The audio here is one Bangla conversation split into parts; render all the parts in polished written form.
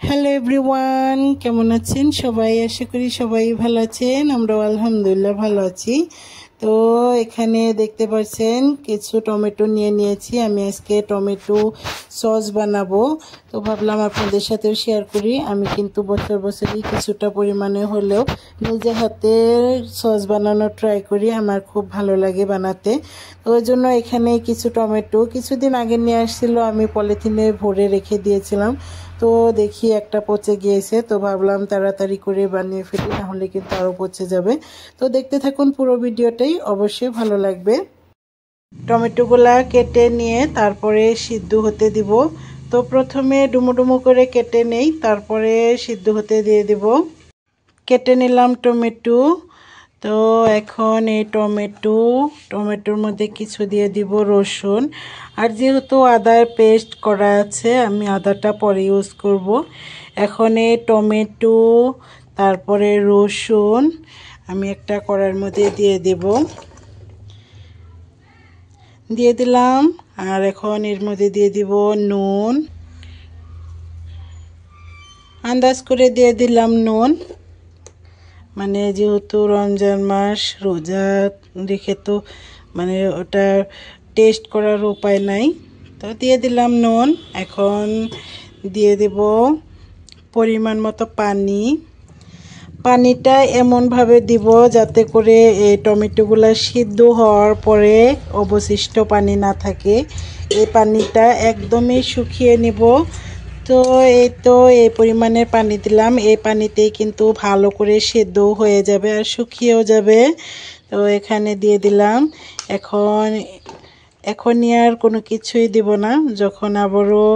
হ্যালো এভরিওয়ান, কেমন আছেন সবাই? আশা করি সবাই ভালো আছেন। আমরাও আলহামদুলিল্লাহ ভালো আছি। তো এখানে দেখতে পাচ্ছেন কিছু টমেটো নিয়ে নিয়েছি। আমি আজকে টমেটো সস বানাবো, তো ভাবলাম আপনাদের সাথেও শেয়ার করি। আমি কিন্তু বছরই কিছুটা পরিমাণে হলেও নিজে হাতে সস বানানোর ট্রাই করি। আমার খুব ভালো লাগে বানাতে। তো ওই জন্য এখানে কিছু টমেটো কিছুদিন আগে নিয়ে আসছিল, আমি পলিথিনে ভরে রেখে দিয়েছিলাম। তো দেখি একটা পচে গিয়েছে, তো ভাবলাম তাড়াতাড়ি করে বানিয়ে ফেলি, নাহলে কিন্তু আরও পচে যাবে। তো দেখতে থাকুন পুরো ভিডিওটাই, অবশ্যই ভালো লাগবে। টমেটোগুলা কেটে নিয়ে তারপরে সিদ্ধ হতে দিব। তো প্রথমে ডুমো ডুমো করে কেটে নেই, তারপরে সিদ্ধ হতে দিয়ে দিব। কেটে নিলাম টমেটো। তো এখন এই টমেটোর মধ্যে কিছু দিয়ে দিব রসুন। আর যেহেতু আদার পেস্ট করা আছে, আমি আদাটা পরে ইউজ করব। এখন এই টমেটো তারপরে রসুন আমি একটা কড়াইয়ের মধ্যে দিয়ে দিলাম। আর এখন এর মধ্যে দিয়ে দিব নুন, আন্দাজ করে দিয়ে দিলাম নুন। মানে যেহেতু রমজান মাস, রোজা রেখে তো মানে ওটা টেস্ট করার উপায় নাই, তো দিয়ে দিলাম নুন। এখন দিয়ে দেব পরিমাণ মতো পানিটা এমনভাবে দিব যাতে করে এই টমেটোগুলো সিদ্ধ হওয়ার পরে অবশিষ্ট পানি না থাকে। এই পানিটা একদমই শুকিয়ে নিব। তো এই পরিমাণের পানি দিলাম। এই পানিতেই কিন্তু ভালো করে সেদ্ধ হয়ে যাবে আর শুকিয়েও যাবে। তো এখানে দিয়ে দিলাম। এখনই আর কোনো কিছুই দিব না, যখন আবারও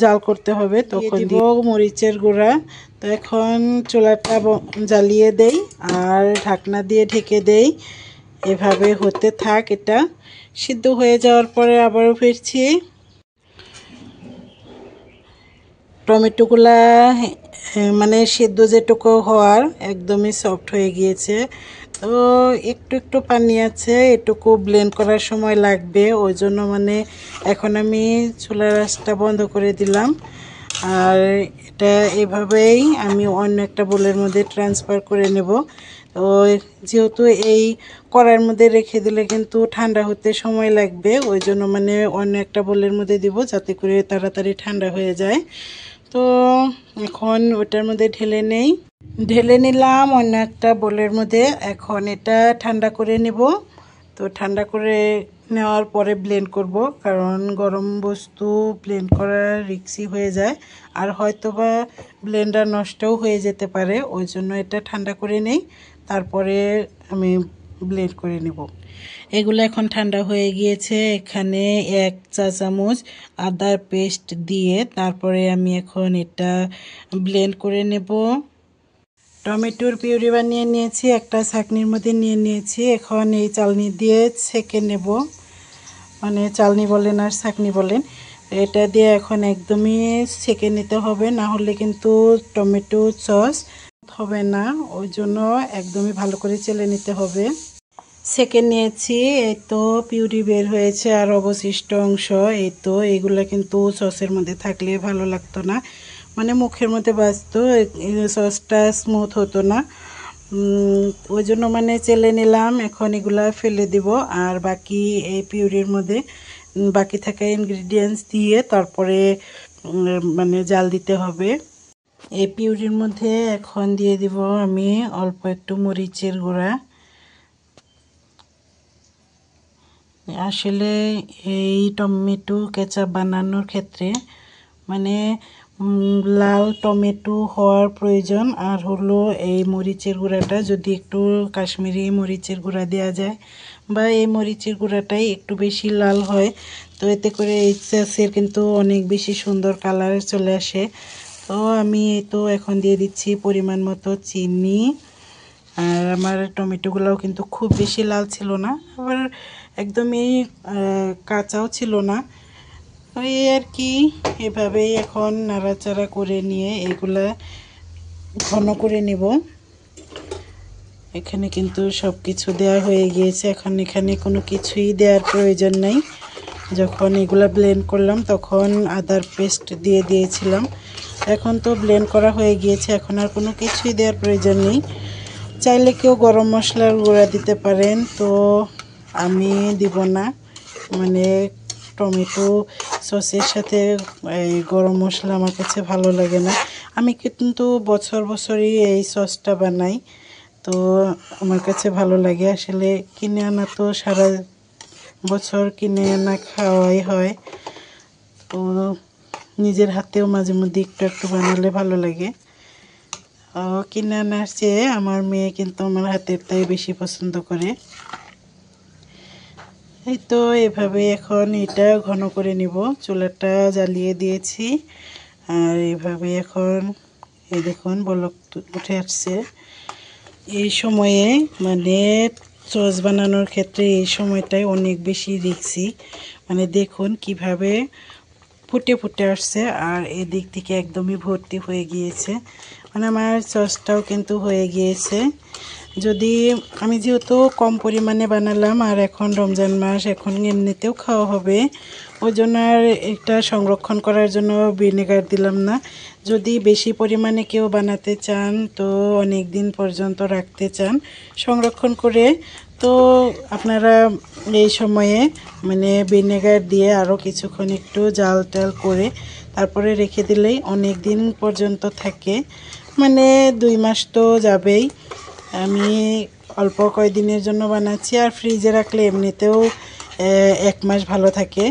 জাল করতে হবে তখন দিব মরিচের গুঁড়া। তো এখন চুলাটা জ্বালিয়ে দেই আর ঢাকনা দিয়ে ঢেকে দেই। এভাবে হতে থাক, এটা সিদ্ধ হয়ে যাওয়ার পরে আবারও ফিরছি। টমেটোগুলা মানে সিদ্ধ যেটুকু হওয়ার একদমই সফট হয়ে গিয়েছে। তো একটু পানি আছে, এটুকু ব্লেন্ড করার সময় লাগবে। ওই জন্য মানে এখন আমি চুলার আঁচটা বন্ধ করে দিলাম। আর এটা এভাবেই আমি অন্য একটা বোলের মধ্যে ট্রান্সফার করে নেব। তো যেহেতু এই কড়াইয়ের মধ্যে রেখে দিলে কিন্তু ঠান্ডা হতে সময় লাগবে, ওই জন্য মানে অন্য একটা বোলের মধ্যে দিব যাতে করে তাড়াতাড়ি ঠান্ডা হয়ে যায়। তো এখন ওটার মধ্যে ঢেলে নিলাম অন্য একটা বোলের মধ্যে। এখন এটা ঠান্ডা করে নেব। তো ঠান্ডা করে নেওয়ার পরে ব্লেন্ড করব, কারণ গরম বস্তু ব্লেন্ড করা রিস্কি হয়ে যায় আর হয়তোবা ব্লেন্ডার নষ্টও হয়ে যেতে পারে। ওই জন্য এটা ঠান্ডা করে নেই, তারপরে আমি ব্লেন্ড করে নেব। এগুলো এখন ঠান্ডা হয়ে গিয়েছে। এখানে 1 চা চামচ আদার পেস্ট দিয়ে তারপরে আমি এখন এটা ব্লেন্ড করে নেব। টমেটোর পিউরি বানিয়ে নিয়েছি, একটা ছাঁকনির মধ্যে নিয়ে নিয়েছি। এখন এই চালনি দিয়ে ছেঁকে নেব, মানে চালনি বলেন আর ছাঁকনি বলেন, এটা দিয়ে এখন একদমই ছেঁকে নিতে হবে, না হলে কিন্তু টমেটো সস হবে না। ওই জন্য একদমই ভালো করে চেলে নিতে হবে। ছেঁকে নিয়েছি, এই তো পিউরি বের হয়েছে। আর অবশিষ্ট অংশ এই তো, এইগুলো কিন্তু সসের মধ্যে থাকলে ভালো লাগতো না, মানে মুখের মধ্যে বাজতো, সসটা স্মুথ হতো না। ওই জন্য মানে চেলে নিলাম। এখন এগুলা ফেলে দিব আর বাকি এই পিউরির মধ্যে বাকি থাকা ইনগ্রিডিয়েন্টস দিয়ে তারপরে মানে জাল দিতে হবে। এই পিউরির মধ্যে এখন দিয়ে দিব আমি অল্প একটু মরিচের গুঁড়া। আসলে এই টমেটো কেচাপ বানানোর ক্ষেত্রে মানে লাল টমেটো হওয়ার প্রয়োজন। আর হলো এই মরিচের গুঁড়াটা যদি একটু কাশ্মীরি মরিচের গুঁড়া দেওয়া যায়, বা এই মরিচের গুঁড়াটাই একটু বেশি লাল হয়, তো এতে করে এই সসের কিন্তু অনেক বেশি সুন্দর কালার চলে আসে। তো আমি তো এখন দিয়ে দিচ্ছি পরিমাণ মতো চিনি। আর আমার টমেটোগুলোও কিন্তু খুব বেশি লাল ছিল না, আবার একদমই কাঁচাও ছিল না, ওই আর কি। এভাবেই এখন নাড়াচাড়া করে নিয়ে এগুলা ঘন করে নেব। এখানে কিন্তু সব কিছু দেওয়া হয়ে গিয়েছে, এখন এখানে কোনো কিছুই দেওয়ার প্রয়োজন নেই। যখন এগুলা ব্লেন্ড করলাম তখন আদার পেস্ট দিয়ে দিয়েছিলাম। এখন তো ব্লেন্ড করা হয়ে গিয়েছে, এখন আর কোনো কিছুই দেওয়ার প্রয়োজন নেই। চাইলে কেউ গরম মশলার গুঁড়া দিতে পারেন, তো আমি দিব না। মানে টমেটো সসের সাথে এই গরম মশলা আমার কাছে ভালো লাগে না। আমি কিন্তু বছরই এই সসটা বানাই, তো আমার কাছে ভালো লাগে। আসলে কিনে আনা তো সারা বছর কিনে আনা খাওয়াই হয়, তো নিজের হাতেও মাঝে মধ্যে একটু বানালে ভালো লাগে। কিনে আনার চেয়ে আমার মেয়ে কিন্তু আমার হাতেরটাই বেশি পছন্দ করে। এই তো এভাবে এখন এটা ঘন করে নিব। চুলাটা জ্বালিয়ে দিয়েছি, আর এভাবে এখন এই দেখুন বলক উঠে আসছে। এই সময়ে মানে সস বানানোর ক্ষেত্রে এই সময়টাই অনেক বেশি রিস্কি। মানে দেখুন কিভাবে ফুটে আসছে, আর এদিক থেকে একদমই ভর্তি হয়ে গিয়েছে। মানে আমার সসটাও কিন্তু হয়ে গিয়েছে। যদি আমি যেহেতু কম পরিমাণে বানালাম, আর এখন রমজান মাস, এখন এমনিতেও খাওয়া হবে, ওই জন্য আর এটা সংরক্ষণ করার জন্য ভিনেগার দিলাম না। যদি বেশি পরিমাণে কেউ বানাতে চান, তো অনেক দিন পর্যন্ত রাখতে চান সংরক্ষণ করে, তো আপনারা এই সময়ে মানে ভিনেগার দিয়ে আরও কিছুক্ষণ একটু জাল টাল করে তারপরে রেখে দিলেই অনেক দিন পর্যন্ত থাকে। মানে 2 মাস তো যাবেই। আমি অল্প কয়েকদিনের জন্য বানাচ্ছি, আর ফ্রিজে রাখলে এমনিতেও 1 মাস ভালো থাকে।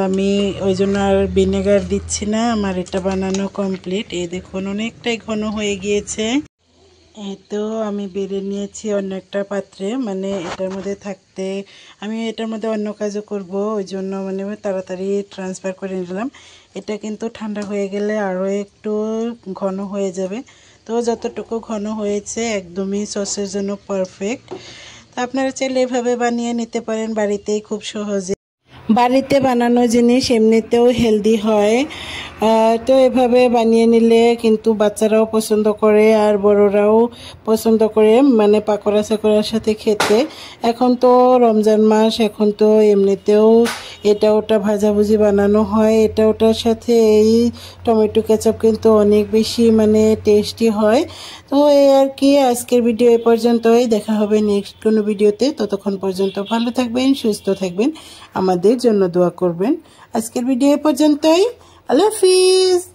আমি ওই জন্য আর ভিনেগার দিচ্ছি না। আমার এটা বানানো কমপ্লিট। এই দেখুন অনেকটাই ঘন হয়ে গিয়েছে। এই তো আমি বেড়ে নিয়েছি অন্য একটা পাত্রে, মানে এটার মধ্যে থাকতে আমি এটার মধ্যে অন্য কাজও করব, ওই জন্য মানে তাড়াতাড়ি ট্রান্সফার করে নিলাম। এটা কিন্তু ঠান্ডা হয়ে গেলে আরও একটু ঘন হয়ে যাবে। তো যতটুকু ঘন হয়েছে একদমই সসের জন্য পারফেক্ট। তো আপনারা চাইলে এভাবে বানিয়ে নিতে পারেন বাড়িতেই খুব সহজে। বাড়িতে বানানো জিনিস এমনিতেও হেলদি হয়, তো এভাবে বানিয়ে নিলে কিন্তু বাচ্চারাও পছন্দ করে আর বড়রাও পছন্দ করে, মানে পাকোড়া সাকোড়ার সাথে খেতে। এখন তো রমজান মাস, এখন তো এমনিতেও এটা ওটা ভাজাভুজি বানানো হয়, এটা ওটার সাথে এই টমেটো কেচাপ কিন্তু অনেক বেশি মানে টেস্টি হয়। তো এই আর কি, আজকের ভিডিও এ পর্যন্তই। দেখা হবে নেক্সট কোনো ভিডিওতে। ততক্ষণ পর্যন্ত ভালো থাকবেন, সুস্থ থাকবেন, আমাদের জন্য দোয়া করবেন। আজকের ভিডিও এ পর্যন্তই। আল্লাহ হাফিজ।